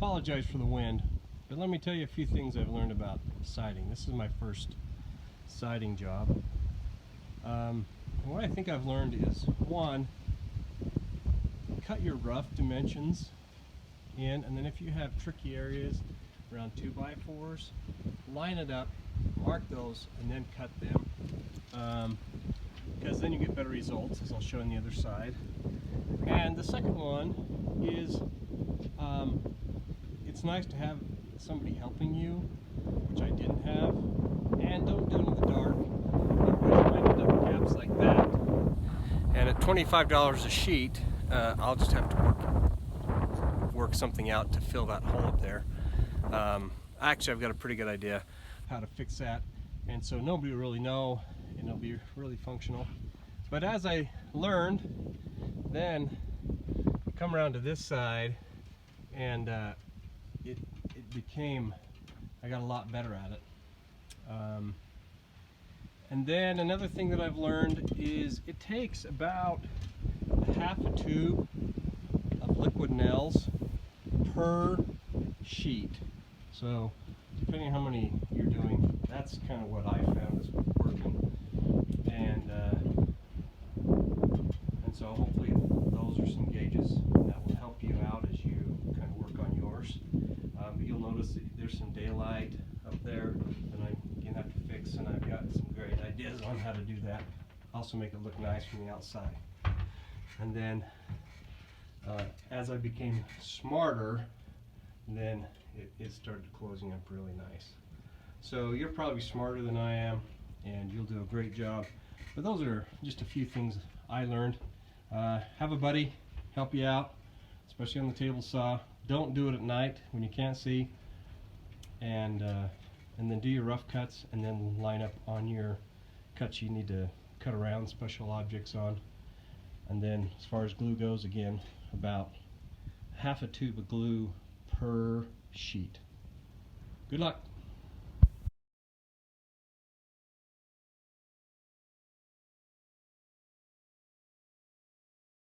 apologize for the wind, but let me tell you a few things I've learned about siding. This is my first siding job. What I think I've learned is, one, cut your rough dimensions in, and then if you have tricky areas around 2x4s, line it up, mark those, and then cut them, because then you get better results, as I'll show on the other side. And the second one is, it's nice to have somebody helping you, which I didn't have, and don't do it in the dark, otherwise you might end up with gaps like that. And at $25 a sheet, I'll just have to work something out to fill that hole up there. Actually, I've got a pretty good idea how to fix that, and so nobody will really know, and it'll be really functional. But as I learned, then come around to this side, and it became, I got a lot better at it. And then another thing that I've learned is it takes about half a tube of liquid nails per sheet. So depending on how many you're doing, that's kind of what I found is working. And so hopefully those are some gauges that will help you out as you kind of work on yours. But you'll notice that there's some daylight up there that I'm going to have to fix, and I've got some great ideas on how to do that. Also make it look nice from the outside. And then as I became smarter, then it started closing up really nice. So you're probably smarter than I am, and you'll do a great job. But those are just a few things I learned. Have a buddy help you out, especially on the table saw. Don't do it at night when you can't see. And then do your rough cuts, and then line up on your cuts you need to cut around special objects on. And then as far as glue goes, again, about half a tube of glue per sheet. Good luck.